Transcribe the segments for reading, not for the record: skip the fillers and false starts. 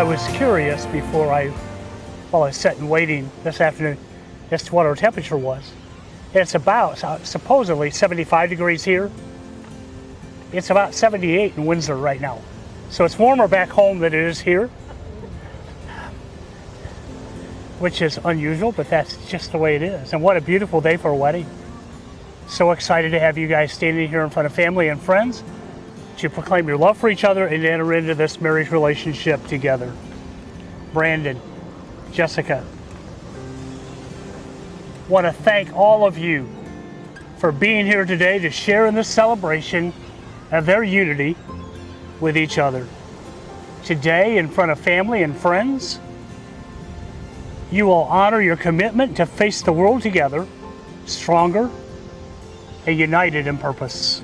I was curious while I was sitting waiting this afternoon, as to what our temperature was. It's about supposedly 75 degrees here. It's about 78 in Windsor right now. So it's warmer back home than it is here, which is unusual, but that's just the way it is. And what a beautiful day for a wedding. So excited to have you guys standing here in front of family and friends to proclaim your love for each other and enter into this marriage relationship together. Brandon, Jessica, want to thank all of you for being here today to share in this celebration of their unity with each other. Today, in front of family and friends, you will honor your commitment to face the world together, stronger and united in purpose.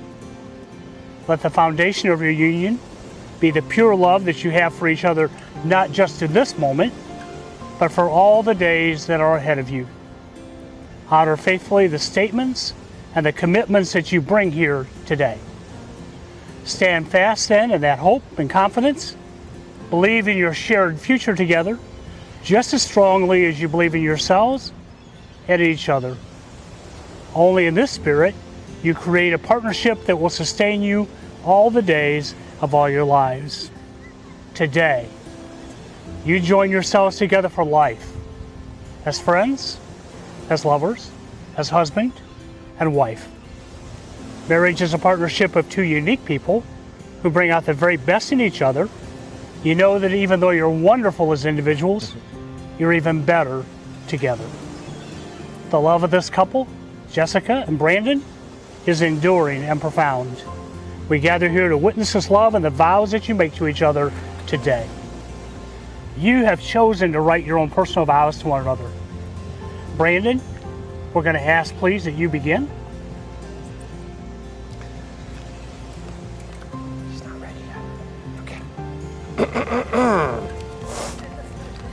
Let the foundation of your union be the pure love that you have for each other, not just in this moment, but for all the days that are ahead of you. Honor faithfully the statements and the commitments that you bring here today. Stand fast then in that hope and confidence. Believe in your shared future together just as strongly as you believe in yourselves and each other. Only in this spirit you create a partnership that will sustain you all the days of all your lives. Today, you join yourselves together for life, as friends, as lovers, as husband and wife. Marriage is a partnership of two unique people who bring out the very best in each other. You know that even though you're wonderful as individuals, you're even better together. The love of this couple, Jessica and Brandon, is enduring and profound. We gather here to witness this love and the vows that you make to each other today. You have chosen to write your own personal vows to one another. Brandon, we're going to ask, please, that you begin. She's not ready yet. Okay.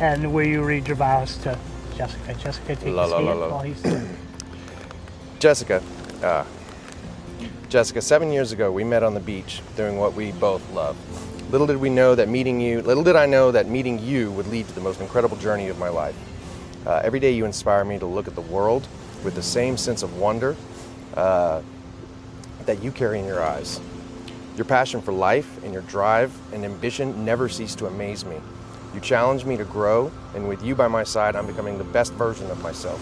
And will you read your vows to Jessica? Jessica, take his hand while he's there. Jessica, 7 years ago, we met on the beach doing what we both love. Little did I know that meeting you would lead to the most incredible journey of my life. Every day you inspire me to look at the world with the same sense of wonder that you carry in your eyes. Your passion for life and your drive and ambition never cease to amaze me. You challenge me to grow, and with you by my side, I'm becoming the best version of myself.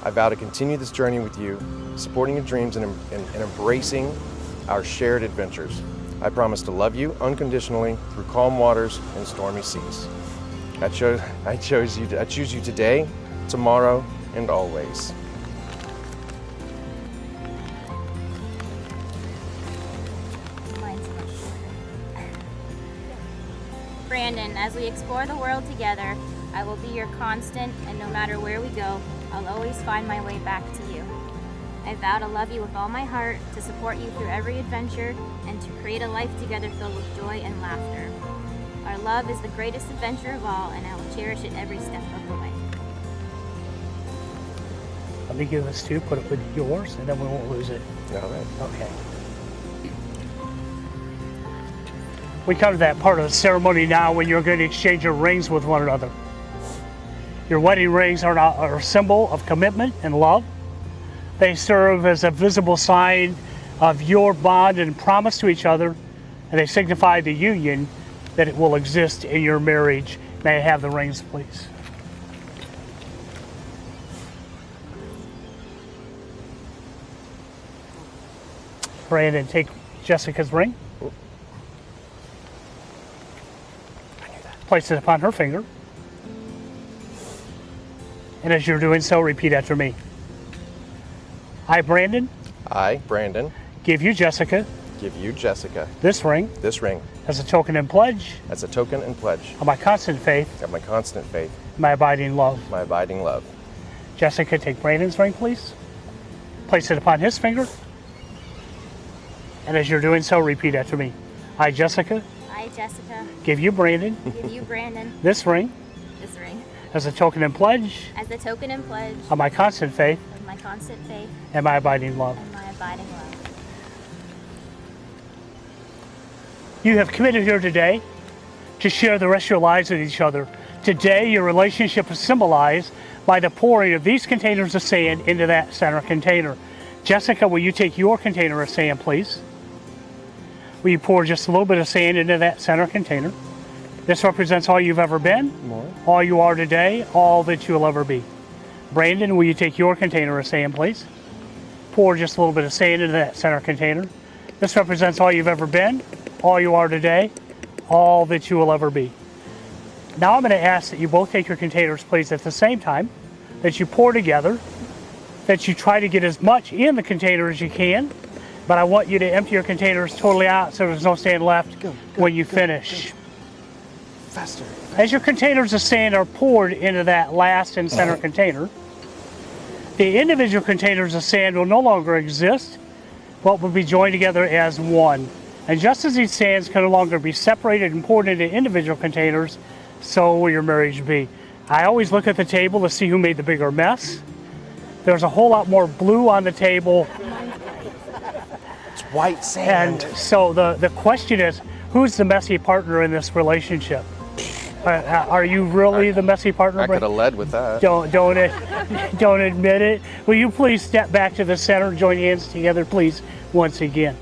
I vow to continue this journey with you, supporting your dreams and embracing our shared adventures. I promise to love you unconditionally through calm waters and stormy seas. I choose you today, tomorrow, and always. Brandon, as we explore the world together, I will be your constant, and no matter where we go, I'll always find my way back to you. I vow to love you with all my heart, to support you through every adventure, and to create a life together filled with joy and laughter. Our love is the greatest adventure of all, and I will cherish it every step of the way. Let me give this to you, put it with yours, and then we won't lose it. All right. Okay. We come to that part of the ceremony now when you're going to exchange your rings with one another. Your wedding rings are a symbol of commitment and love. They serve as a visible sign of your bond and promise to each other, and they signify the union that it will exist in your marriage. May I have the rings, please? Brandon, take Jessica's ring. Place it upon her finger. And as you're doing so, repeat after me. I, Brandon, give you, Jessica, this ring as a token and pledge of my constant faith, my abiding love. Jessica, take Brandon's ring, please. Place it upon his finger. And as you're doing so, repeat after me. I, Jessica, give you, Brandon, this ring as a token and pledge of my constant faith, and my abiding love. You have committed here today to share the rest of your lives with each other. Today, your relationship is symbolized by the pouring of these containers of sand into that center container. Jessica, will you take your container of sand, please? Will you pour just a little bit of sand into that center container? This represents all you've ever been, all you are today, all that you'll ever be. Brandon, will you take your container of sand, please? Pour just a little bit of sand into that center container. This represents all you've ever been, all you are today, all that you will ever be. Now I'm going to ask that you both take your containers, please, at the same time, that you pour together, that you try to get as much in the container as you can, but I want you to empty your containers totally out so there's no sand left when you finish. Faster. As your containers of sand are poured into that last and center container, the individual containers of sand will no longer exist, but will be joined together as one. And just as these sands can no longer be separated and poured into individual containers, so will your marriage be. I always look at the table to see who made the bigger mess. There's a whole lot more blue on the table. It's white sand. And so the question is, who's the messy partner in this relationship? Are you really the messy partner? I could have led with that. Don't admit it. Will you please step back to the center, join hands together, please, once again.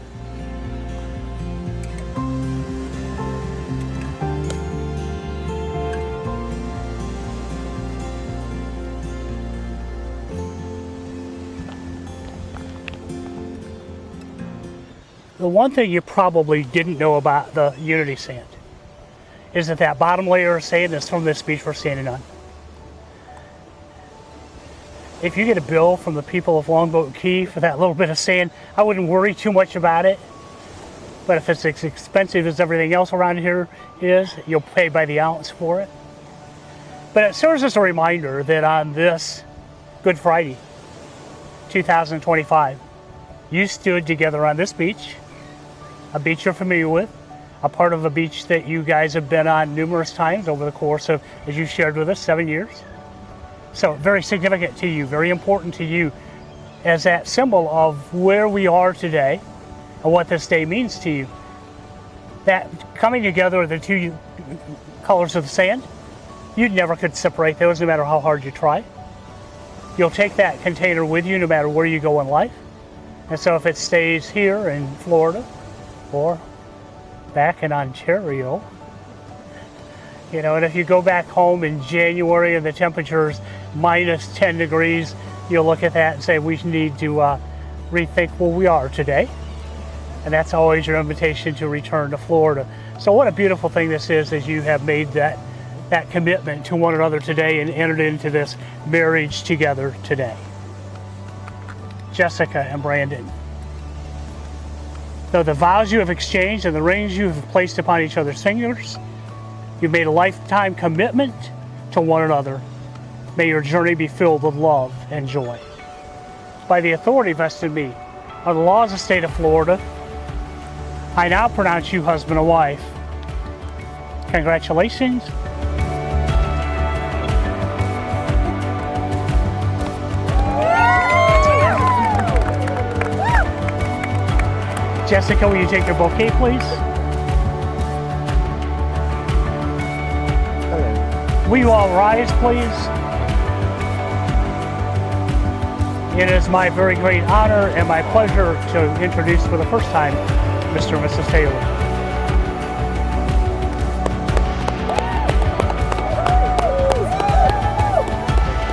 The one thing you probably didn't know about the Unity sand is that bottom layer of sand is from this beach we're standing on. If you get a bill from the people of Longboat Key for that little bit of sand, I wouldn't worry too much about it. But if it's as expensive as everything else around here is, you'll pay by the ounce for it. But it serves as a reminder that on this Good Friday, 2025, you stood together on this beach, a beach you're familiar with, a part of a beach that you guys have been on numerous times over the course of, as you shared with us, 7 years. So very significant to you, very important to you as that symbol of where we are today and what this day means to you. That coming together of the two colors of the sand, you never could separate those no matter how hard you try. You'll take that container with you no matter where you go in life. And so if it stays here in Florida or back in Ontario, and if you go back home in January and the temperature's minus 10 degrees, you'll look at that and say, we need to rethink where we are today. And that's always your invitation to return to Florida. So what a beautiful thing this is as you have made that commitment to one another today and entered into this marriage together today. Jessica and Brandon. Though the vows you have exchanged and the rings you have placed upon each other's fingers, you've made a lifetime commitment to one another. May your journey be filled with love and joy. By the authority vested in me are the laws of the state of Florida, I now pronounce you husband and wife. Congratulations. Jessica, will you take your bouquet, please? Will you all rise, please? It is my very great honor and my pleasure to introduce for the first time Mr. and Mrs. Taylor.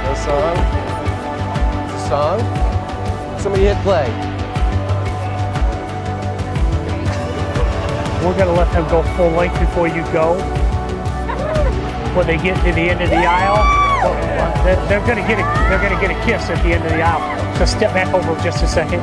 No song? Song? Somebody hit play. We're going to let them go full length before you go. When they get to the end of the aisle, they're going to get a kiss at the end of the aisle. So step back over just a second.